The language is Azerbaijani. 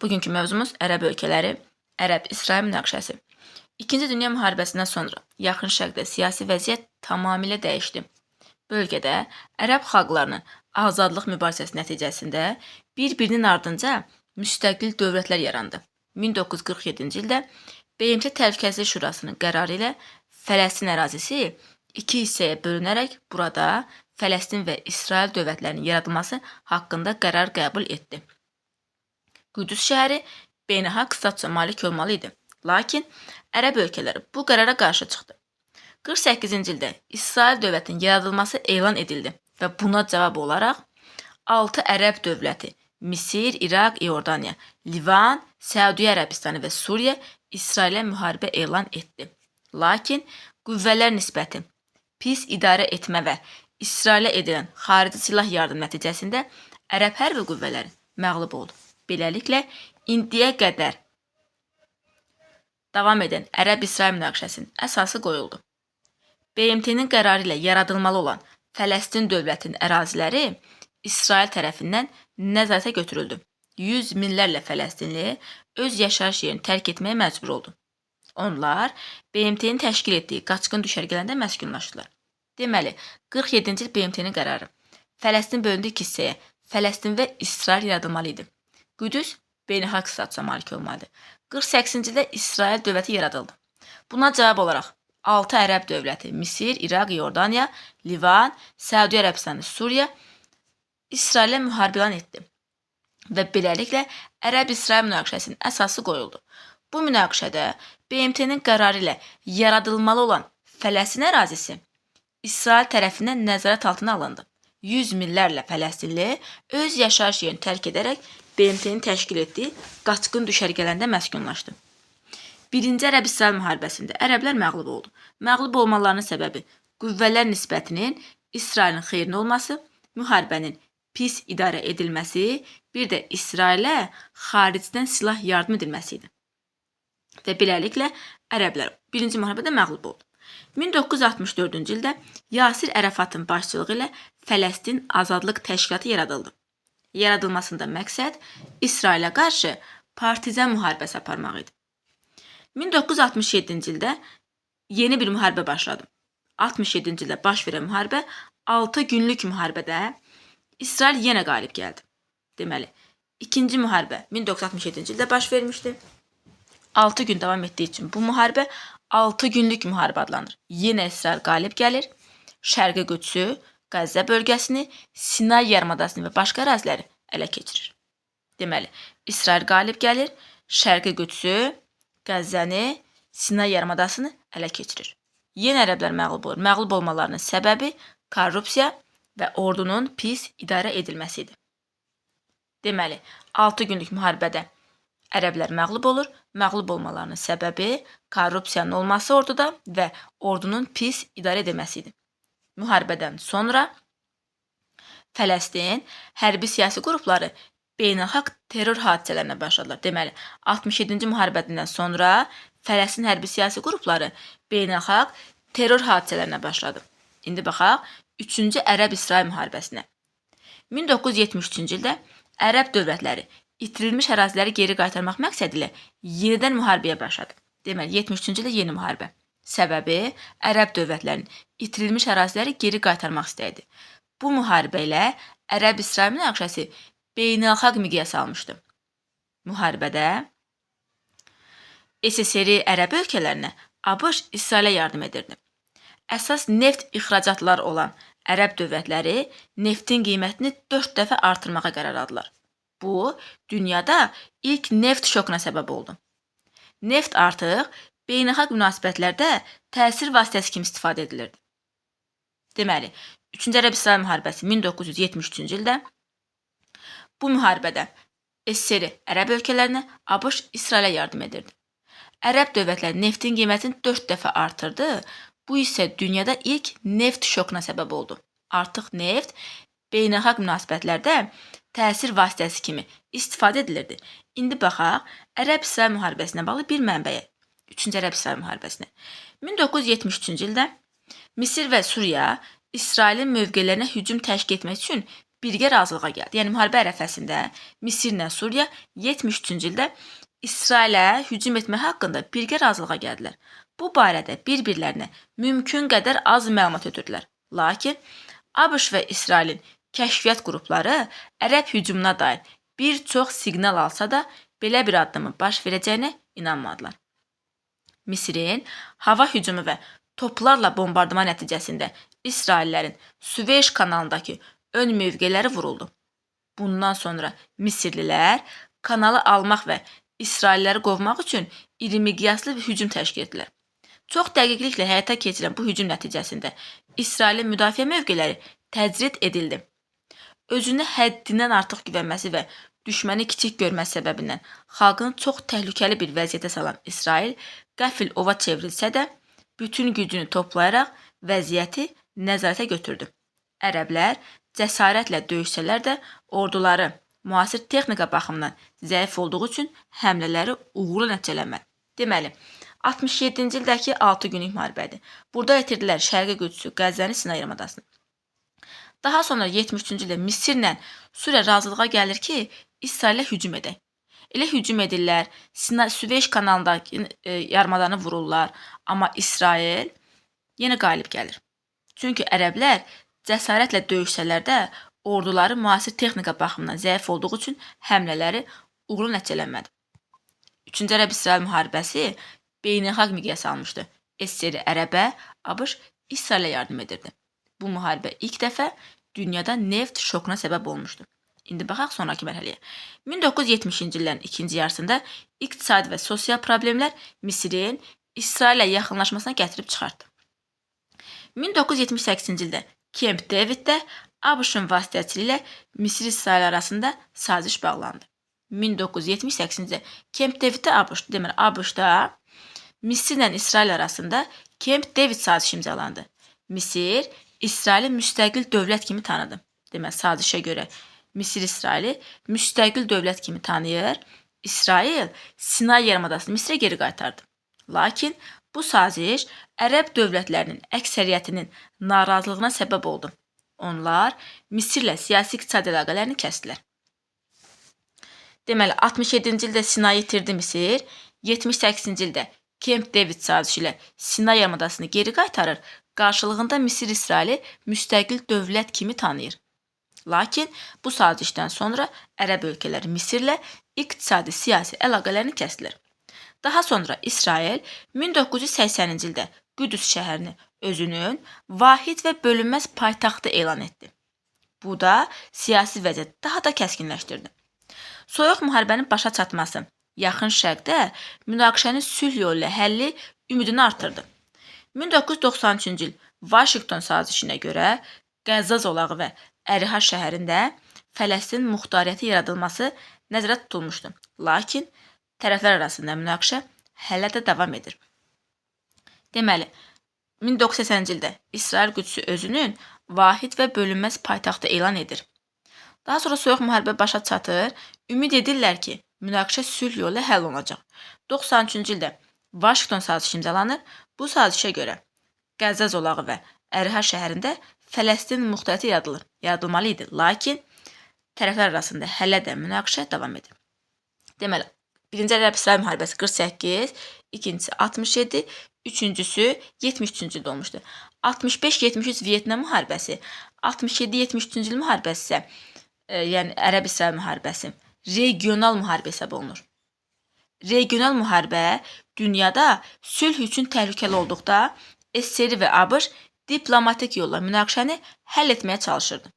Bugünkü mövzumuz Ərəb ölkələri, Ərəb-İsrail münaqişəsi. İkinci Dünya müharibəsindən sonra Yaxın Şərqdə siyasi vəziyyət tamamilə dəyişdi. Bölgədə ərəb xalqlarının azadlıq mübarizəsi nəticəsində bir-birinin ardınca müstəqil dövlətlər yarandı. 1947-ci ildə BMT Təhlükəsizlik Şurasının qərarı ilə Fələstin ərazisi iki hissəyə bölünərək burada Fələstin və İsrail dövlətlərinin yaradılması haqqında qərar qəbul etdi. Qüdüs şəhəri beynəlxalq statusa malik olmalı idi. Lakin ərəb ölkələri bu qərara qarşı çıxdı. 48-ci ildə İsrail dövlətinin yaradılması elan edildi və buna cavab olaraq 6 ərəb dövləti Misir, İraq, İordaniya, Livan, Səudiyyə Ərəbistanı və Suriya İsrailə müharibə elan etdi. Lakin qüvvələr nisbəti, pis idarə etmə və İsrailə edilən xarici silah yardım nəticəsində ərəb hərbi qüvvələri məğlub oldu. Beləliklə, indiyə qədər davam edən Ərəb-İsrail münaqişəsinin əsası qoyuldu. BMT-nin qərarı ilə yaradılmalı olan Fələstin dövlətinin əraziləri İsrail tərəfindən nəzarətə götürüldü. Yüz minlərlə Fələstinli öz yaşayış yerini tərk etməyə məcbur oldu. Onlar BMT-nin təşkil etdiyi qaçqın düşərgələrində məskunlaşdılar. Deməli, 47-ci il BMT-nin qərarı Fələstin bölündüyü iki hissəyə Fələstin və İsrail yaradılmalı idi. Qüdüs beynəlxalq statusa malik olmalıdır. 48-ci ildə İsrail dövləti yaradıldı. Buna cavab olaraq 6 ərəb dövləti Misir, İraq, İordaniya, Livan, Səudiyyə Ərəbistanı, Suriya İsrailə müharibə elan etdi və beləliklə Ərəb-İsrail münaqişəsinin əsası qoyuldu. Bu münaqişədə BMT-nin qərarı ilə yaradılmalı olan Fələstin ərazisi İsrail tərəfindən nəzarət altına alındı. Yüz minlərlə Fələstinli öz yaşayış yerini tərk edərək BMT-nin təşkil etdiyi qaçqın düşərgələrində məskunlaşdı. Birinci Ərəb-İsrail müharibəsində ərəblər məğlub oldu. Məğlub olmalarının səbəbi qüvvələr nisbətinin İsrailin xeyrinə olması, müharibənin pis idarə edilməsi, bir də İsrailə xaricdən silah yardım edilməsi idi. Və beləliklə ərəblər birinci müharibədə məğlub oldu. 1964-cü ildə Yasir Ərəfatın başçılığı ilə Fələstin Azadlıq Təşkilatı yaradıldı. Yaradılmasında məqsəd İsrailə qarşı partizan müharibəsi aparmaq idi. 1967-ci ildə yeni bir müharibə başladı. 67-ci ildə baş verən müharibə 6 günlük müharibədə İsrail yenə qalib gəldi. Deməli, ikinci müharibə 1967-ci ildə baş vermişdi. 6 gün davam etdiyi üçün bu müharibə 6 günlük müharibə adlanır. Yenə İsrail qalib gəlir, Şərqi Qüdsü, Qəzza bölgəsini, Sinay yarımadasını və başqa əraziləri ələ keçirir. Deməli, İsrail qalib gəlir, Şərqi Qüdsü, Qəzzəni, Sinay yarımadasını ələ keçirir. Yenə ərəblər məğlub olur. Məğlub olmalarının səbəbi korrupsiya və ordunun pis idarə edilməsidir. Deməli, 6 günlük müharibədə ərəblər məğlub olur. Məğlub olmalarının səbəbi korrupsiyanın olması orduda və ordunun pis idarə edilməsidir. Müharibədən sonra Fələstin hərbi siyasi qrupları beynəlxalq terror hadisələrinə başladılar. Deməli, 67-ci müharibədən sonra Fələstin hərbi siyasi qrupları beynəlxalq terror hadisələrinə başladı. İndi baxaq 3-cü Ərəb-İsrail müharibəsinə. 1973-cü ildə ərəb dövlətləri itirilmiş əraziləri geri qaytarmaq məqsədi ilə yenidən müharibəyə başladı. Deməli, 73-cü ildə yeni müharibə. Səbəbi ərəb dövlətlərinin itirilmiş əraziləri geri qaytarmaq istəyidir. Bu müharibə ilə Ərəb-İsrail münaqişəsi beynəlxalq miqyas almışdı. Müharibədə SSR ərəb ölkələrinə ABŞ İsrailə yardım edirdi. Əsas neft ixracatları olan ərəb dövlətləri neftin qiymətini 4 dəfə artırmağa qərar aldılar. Bu, dünyada ilk neft şokuna səbəb oldu. Neft artıq beynəlxalq münasibətlərdə təsir vasitəsi kimi istifadə edilirdi. Deməli, 3-cü Ərəb-İsrail müharibəsi 1973-cü ildə bu müharibədə SSR ərəb ölkələrinə ABŞ İsrailə yardım edirdi. Ərəb dövlətləri neftin qiymətini 4 dəfə artırdı. Bu isə dünyada ilk neft şokuna səbəb oldu. Artıq neft beynəlxalq münasibətlərdə təsir vasitəsi kimi istifadə edilirdi. İndi baxaq Ərəb-İsrail müharibəsinə bağlı bir mənbəyə. 3-cü Ərəb-İsrail müharibəsinə. 1973-cü ildə Misir və Suriya İsrailin mövqelərinə hücum təşkil etmək üçün birgə razılığa gəldi. Yəni müharibə ərəfəsində Misirlə Suriya 73-cü ildə İsrailə hücum etmək haqqında birgə razılığa gəldilər. Bu barədə bir-birlərinə mümkün qədər az məlumat ötürdülər. Lakin ABŞ və İsrailin kəşfiyyat qrupları ərəb hücumuna dair bir çox siqnal alsa da belə bir addımın baş verəcəyinə inanmadılar. Misirin hava hücumu və toplarla bombardıman nəticəsində İsraillərin Süveyş kanalındakı ön mövqeləri vuruldu. Bundan sonra Misirlilər kanalı almaq və İsrailləri qovmaq üçün iri miqyaslı bir hücum təşkil etdilər. Çox dəqiqliklə həyata keçirilən bu hücum nəticəsində İsrailin müdafiə mövqeləri təcrid edildi. Özünü həddindən artıq güvənməsi və düşməni kiçik görməsi səbəbindən xalqını çox təhlükəli bir vəziyyətə salan İsrail qəfil ova çevrilsə də bütün gücünü toplayaraq vəziyyəti nəzarətə götürdü. Ərəblər cəsarətlə döyüşsələr də orduları müasir texnika baxımından zəif olduğu üçün həmlələri uğurla nəticələnmədi. Deməli, 67-ci ildəki 6 günlük müharibədir. Burada itirdilər Şərqi Qüdsü, Qəzzəni, Sinay yarımadasını. Daha sonra 73-cü ildə Misirlə Suriya razılığa gəlir ki, İsrailə hücum edək. Elə hücum edirlər, Süveyş kanalındakı yarımadanı vururlar, amma İsrail yenə qalib gəlir. Çünki ərəblər cəsarətlə döyüşsələr də orduları müasir texnika baxımından zəif olduğu üçün həmlələri uğurla nəticələnmədi. 3-cü Ərəb-İsrail müharibəsi beynəlxalq miqyas almışdı. SSR ərəbə, ABŞ İsrailə yardım edirdi. Bu müharibə ilk dəfə dünyada neft şokuna səbəb olmuşdu. İndi baxaq sonraki mərhələyə. 1970-ci illərin ikinci yarısında iqtisadi və sosial problemlər Misirin İsraillə yaxınlaşmasına gətirib çıxartdı. 1978-ci ildə Camp Daviddə ABŞ-ın vasitəçiliyi ilə Misir-İsrail arasında saziş bağlandı. 1978-ci ildə Camp Daviddə deməli ABŞ-da Misirlə İsrail arasında Camp David sazişi imzalandı. Misir İsraili müstəqil dövlət kimi tanıdı. Deməli, sazişə görə Misir İsraili müstəqil dövlət kimi tanıyır. İsrail Sinay yarımadasını Misirə geri qaytardı. Lakin bu saziş ərəb dövlətlərinin əksəriyyətinin narazılığına səbəb oldu. Onlar Misirlə siyasi-iqtisadi əlaqələrini kəsdilər. Deməli, 67-ci ildə Sinayı itirdi Misir, 78-ci ildə Camp David sazişi ilə Sinay yarımadasını geri qaytarır, qarşılığında Misir İsraili müstəqil dövlət kimi tanıyır. Lakin bu sazişdən sonra ərəb ölkələri Misirlə iqtisadi-siyasi əlaqələrini kəsdilər. Daha sonra İsrail 1980-ci ildə Qüdüs şəhərini özünün vahid və bölünməz paytaxtı elan etdi. Bu da siyasi vəziyyəti daha da kəskinləşdirdi. Soyuq müharibənin başa çatması Yaxın Şərqdə münaqişənin sülh yolu ilə həlli ümidini artırdı. 1993-cü il Vaşinqton sazişinə görə Qəzza zolağı və Əriha şəhərində Fələstin muxtariyyəti yaradılması nəzərdə tutulmuşdu. Lakin tərəflər arasında münaqişə hələ də davam edir. Deməli, 1980-ci ildə İsrail Qüdsü özünün vahid və bölünməz paytaxtı elan edir. Daha sonra soyuq müharibə başa çatır, ümid edirlər ki, münaqişə sülh yolu ilə həll olunacaq. 93-cü ildə Vaşinqton sazişi imzalanır. Bu sazişə görə Qəzza zolağı və Əriha şəhərində Fələstin muxtariyyəti yaradılmalı idi. Lakin tərəflər arasında hələ də münaqişə davam edir. Deməli, 1-ci Ərəb-İsrail müharibəsi 48, ikincisi 67, üçüncüsü 73-cü ildə olmuşdu. 65-73 Vyetnam müharibəsi, 67-73-cü il müharibəsi isə, yəni Ərəb-İsrail müharibəsi regional müharibə hesab olunur. Regional müharibə dünyada sülh üçün təhlükəli olduqda SSR və ABŞ diplomatik yolla münaqişəni həll etməyə çalışırdı.